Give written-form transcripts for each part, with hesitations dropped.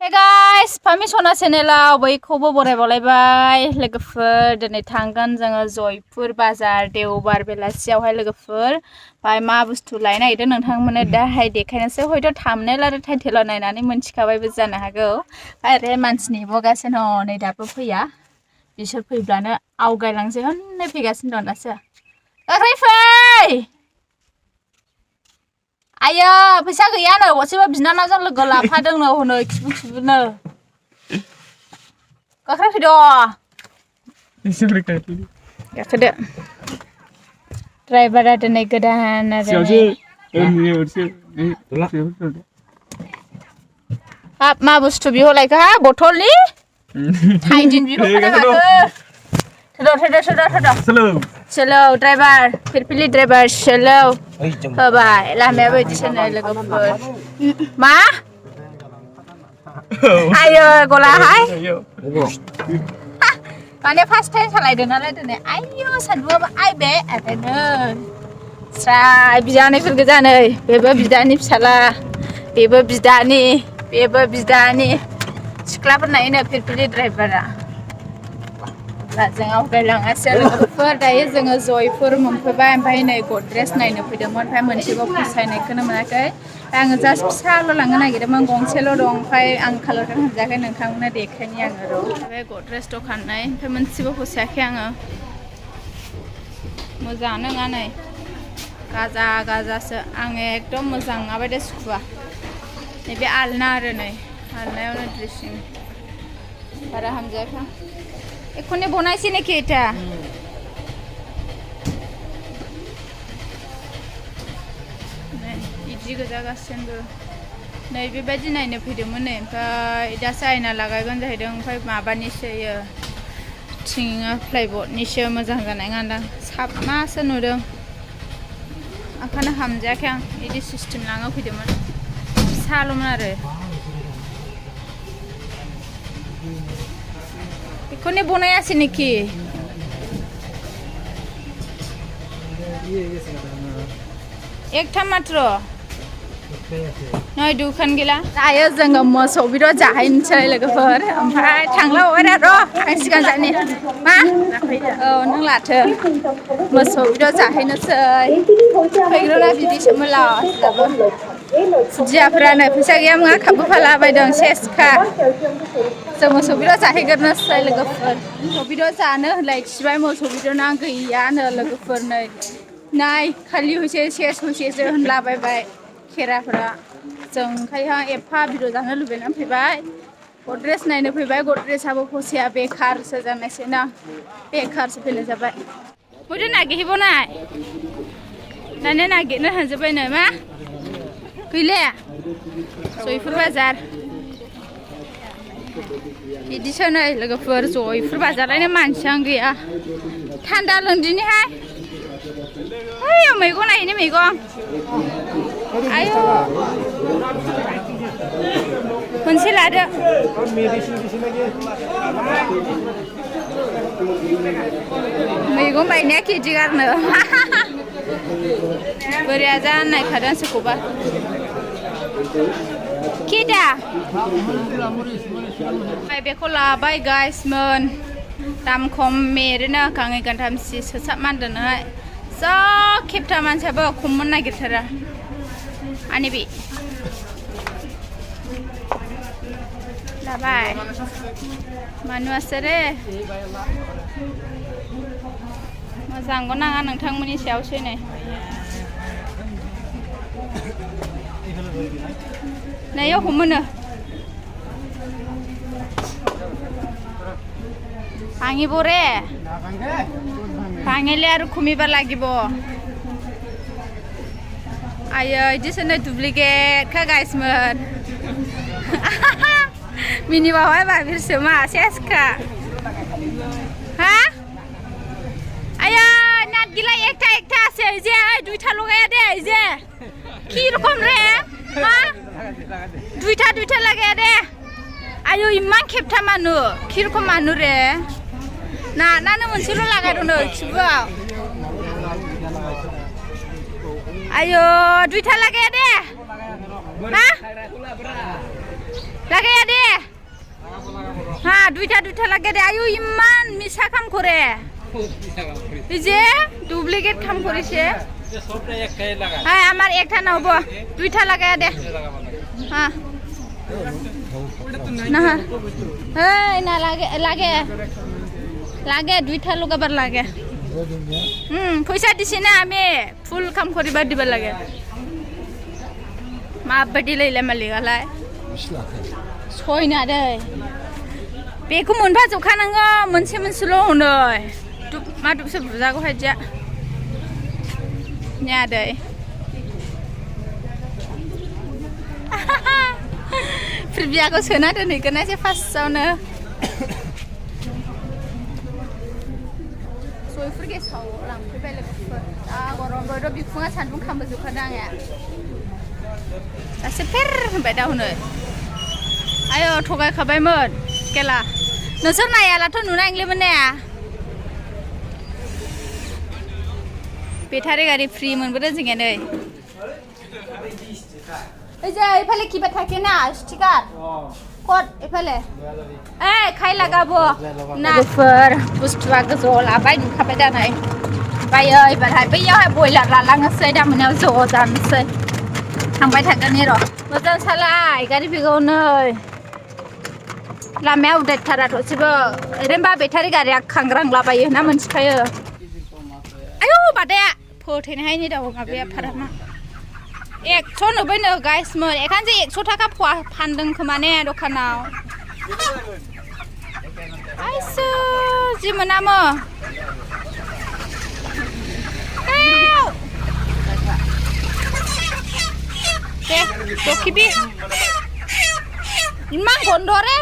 Hey guys, Pwrni Sona channel bयखौबो बरायबावलायबाय लोगोफोर दिनै थांगोन जोङो जयपुर बाजार देवबार बेलासियावहाय लोगोफोर बाय मा बुस्थु लायनो नागिरदों नोंथांमोननो दाहाय देखायनोसै हयथ' थाम्बनेल आरो टाइटेलाव नायनानै मोनथिखाबायबो जानो हागौ आरो मानसि नेबावगासिनो दं नै दाबो फैया बिसोर फैब्लानो आवगायलांसै हनै फैगासिनो दं दासो गोख्रै फै आयो फैसा गैयानो असेबो बिनानावजों लोगो लाफादोंनो हनै खिबुनो गाख्राय फैद' गाखोदो ड्राइभारा दिनै गोदान आरो हाब मा बुस्थु बिहरलायखो हा बथलनि थाइदिन बिहरखादों माथो चलो ड्राइभार फिरफिलि ड्राइभार चलो होबाय लामायाबो बिदिसो नै लोगोफोर मा आयो गलाहाय माने फार्स्ट टाइम सालायदों नालाय दिनै आयौ सानदुंआबो आइबे आरो स्राय बिजानैफोर गोजा नै बेबो बिदानि फिसाला बेबो बिदानि सिख्लाफोर नायनो फिरफिलि ड्राइभारा जों आवगायलाङासै लोगोफोर दायो जोङो जयपुर मोनफैबाय ओमफ्राय नै गद्रेज नायनो फैदोंमोन ओमफ्राय मोनसेबो फसायनायखौनो मोनाखै आङो जास्ट फिसाल' लांनो नागिरदोंमोन गंसेल' दं ओमफ्राय आं कालारखौ होनजायाखै नोंथांमोननो देखायनि आङो र' ओमफ्राय गद्रेज दखान नाय ओमफ्राय मोनसेबो फसायाखै आङो मोजाङानो नङा नै गाजासो आङो एकदम मोजां माबायदि सुखुवा नैबे आलना आरो नै आलनायावनो ड्रेसिं बारा हामजायाखै एखुनि बनायसै नाखि এটা इदि गोजा गासिनबो नै बेबायदि नायनो फैदोंमोन नै ओमफ्राय दासो आयना लागायगोन जाहैदों ओमफ्राय माबानिसो इयो थिङा प्लाइबर्डनिसो मोजां जानाय नङादां साबनासो नुदों ओंखायनो हामजायाखै आं इदि सिस्टेम लाङो फैदोंमोन फिसाल'मोन आरो एखुनि बनायासै नाखि एकथा मात्र नै दुखान गैला दायो जोङो मोसौ बेदर जाहैनोसै लोगोफोर ओमफ्राय थांलाबाय र' आं सिगां जानि मा औ नों लाथो मोसौ बेदर जाहैनोसै फैग्रोना बिदिसोमोन लासआबो खुदियाफोरानो फैसा गैया मुङा खाबु फालाबायदों सेसखा जों मोसौ बेदर जाहैग्रोनोसै लोगोफोर मोसौ बेदर जानो होनलाय खिबाय मोसौ बेदरना गैयानो लोगोफोर नै नाय खालि होसेसो होनलाबायबाय खेराफोरा जों ओंखायनो एफा बेदर जानो लुबैनानै फैबाय गद्रेज नायनो फैबाय गद्रेजआबो फसाया बेखारसो जानायसै ना बेखारसो फैनाय जाबाय हयथ' नागिरहैबावनाय दानिया नागिरनो थांजोब्बाय नै मा गैले जयपुर बाजार बिदिसो नै लोगोफोर जयपुर बाजारानो मानसियानो गैया थान्दा लोंदिनिहाय ओइ मैगं नायहैनो मैगं आयौ मोनसे लादो मैगं बायनाया केजि गारनो बोरैया जानो नायखादों सोरखौबा केदा बेखौ लाबाय गाइसमोन दाम खम मेरैनो गांनै गांथाम सोसाबमानदोंहाय जा खेबथा मानसियाबो खममोन नागिरथारा आनि बे लाबाय मानुवासो रे मोजांबो नाङा नोंथांमोननि सायावसो नै नैयाव हमोनो ভাঙিব রে ভাঙিলে আৰু খুমিব লাগিব আইও ইদিছে नै ডুপ্লিকেट खा गाइसमोन मिनिबावहाय बाबिरसो मा सेसखा हा आयो नाट गिला एकटा আছে এই যে দুইটা লগায়া দে এই যে কি রকম রে হা দুইটা লাগায়া দে आयु इमान खेबथा मानु কি রকম मानु रे ना नानो मोनसेल' लागायदोंनो खिबुआव आयु दुइटा लागाया दे हा लागाया दे हा दुइटा लागे दे आयु इमान मिसा काम करे इजे डुप्लिकेट काम करिसे हाय আমার একটা নাও দুইটা লাগায়া দে হ্যাঁ না এই না লাগে দুইটা লগাবার লাগে পয়সা দিছি না আমি ফুল কাম করিবার দিবার লাগে माबायदि लैलाय मालिकालाय सयना दै बेखौ मोनफा जोबखानांगौ मोनसेल' हनै मा दुबसो बुजागौ हायदिया nya दै प्रिबियाखौ सोना दोनहैगोन एसे फार्स्टआवनो सयफोर गेसाव लांफैबाय लोगोफोर दा गरमबोथ' बिखुङा सान्दुं खामबोजोबखादों आंनिया दासो फेर होनबाय दा हनै आयो थगायखाबायमोन केला नोंसोर नायालाथ' नुनाय नंलिमोन ने बेटारि गारि फ्रि मोनबोदों जोंनिया नै ओइजे इफाले किबा थाके ना स्टिकार कट इफाले खाय लागाबो नाफोर बुस्थुआ गोजौ लाबाय नुखाबाय दा नै बायो एबारहाय बैयावहाय बयलार लालाङोसै दा मोनायाव ज' जानोसै थांबाय थागोन र' मोजां सालाय गारि फैगौ नै लामाया उदायथारा थ'सेबो ओरैनोबा बेटारि गारिया खांग्रांलाबायो ना मोनथिखायो आयौ बादाया फोथैनायहायनि दाउ माबाया फारामा 190नो गाइसमोन एखानसो 100 थाखा फवा फानदों खोमा ने दखानाव आइसो जि मोनामो Kibi, imang gondore.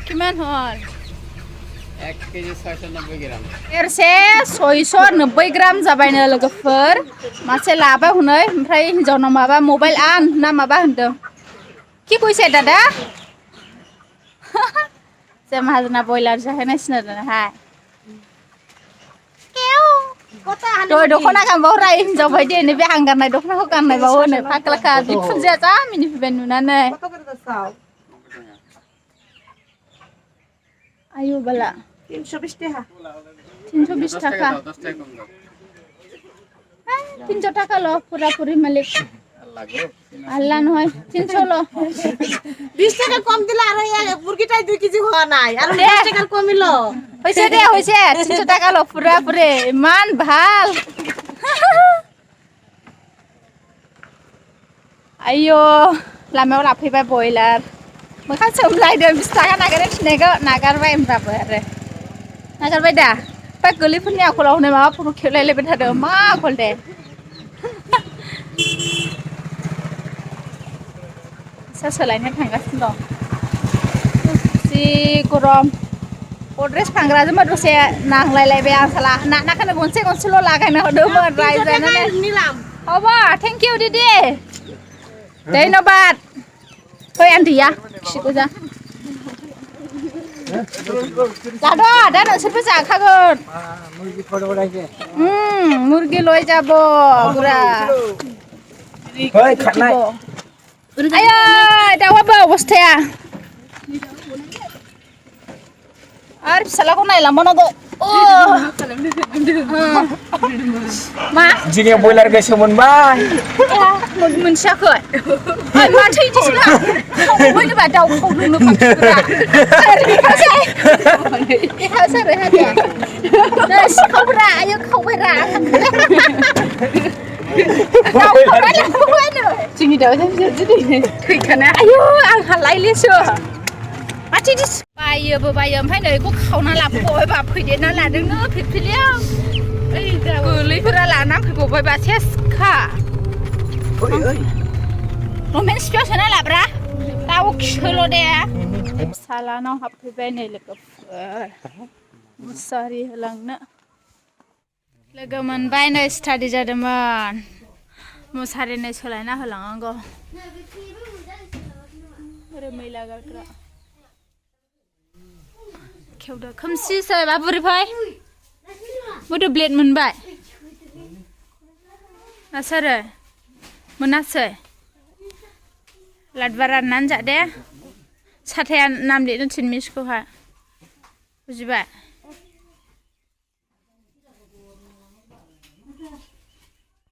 Kiman hol? 1 kg 690 gram. Erse 690 gram जाबायनो लोगोफोर मासे लाबाय हनै ओमफ्राय हिनजावनाव माबा मबाइल आन ना माबा होनदों कि कइसे दादा जे माहाजोना बयलार जाहैनायसिनो हाय Rồi dखना गानबावरा हिनजाव बायदि नै बे आं गाननाय दखनाखौ गाननायबावो नै फाग्लाखा दिफुनजाया जा मिनिफैबाय नुनानै आयु बाला 320 टाका 320 टाका 300 टाका ल पुरा पुरी मालिक আল্লাহ নহয় 300 ল 20 টাকা কম দিলা আর মুরগিটাই 2 কেজি হওয়া নাই আর 10 টাকা কমিল হইছে দে হইছে 300 টাকা ল পুরা পুরে মান ভাল আইयो लामायाव लाफैबाय बयलार मोखां सोमलायदों 20 टाका नागारनो थिननायखौ नागारबाय होनबाबो आरो नागारबाय दा बा गोरलैफोरनि आखलाव हनै माबा फट' खेबलायलायबाय थादों मा आखल दे सोलायनो थांगासिनो दं जि गरम गद्रेज फानग्राजोंबो दसे नांलायलायबाय आं साला नाखौनो गंसेल' लागायना हरदोंमोन रायजानानै अबा थेंक इउ दिदि धन्यबाद फै आन्टिया खिखौ जा जाद' दा नोंसोरबो जाखागोन मुर्गि लय जाब बुरा आयो दाउआबो अबस्थाया आरो फिसालाखौ नायलांबावनांगौ मा जिनिया बयलार गोसो मोनबाय मोनसियाखै माथो इदिसो ना बयनोबा दाउ खावदोंनो फाखिफोरा बेखासो आरो हादिया नै सिखावफोरा आयो खावबायरा दाउ खावनाय लांबावबायनो जोंनि दाउजों दिनै थैखाना आयु आंहा लायलेसो माथो इदि बायोबो बायो ओमफ्राय नै बेखौ खावना लाबोबावबायबा फैदेरना लादोंनो फिरफिलियाव ओइ गोरलैफोरा लाना फैबावबायबा सेसखा रमेन्स स्पियाव सोना लाब्रा दाउ खिखोल' दे सालानाव हाबफैबाय नै लोगोफोर मुसारि होलांनो लोगो मोनबाय नै स्टाडि जादोंमोन मुसारि नै सोलायना होलांनांगौ ओरै मैला गारग्रा खेवदो खोमसिसै बा बुरि फै मोदो ब्लेड मोनबाय आसारो मोनासै लादबा राननानै जा दे साथाया नाम लिरनो थिन मिसखौहा बुजिबाय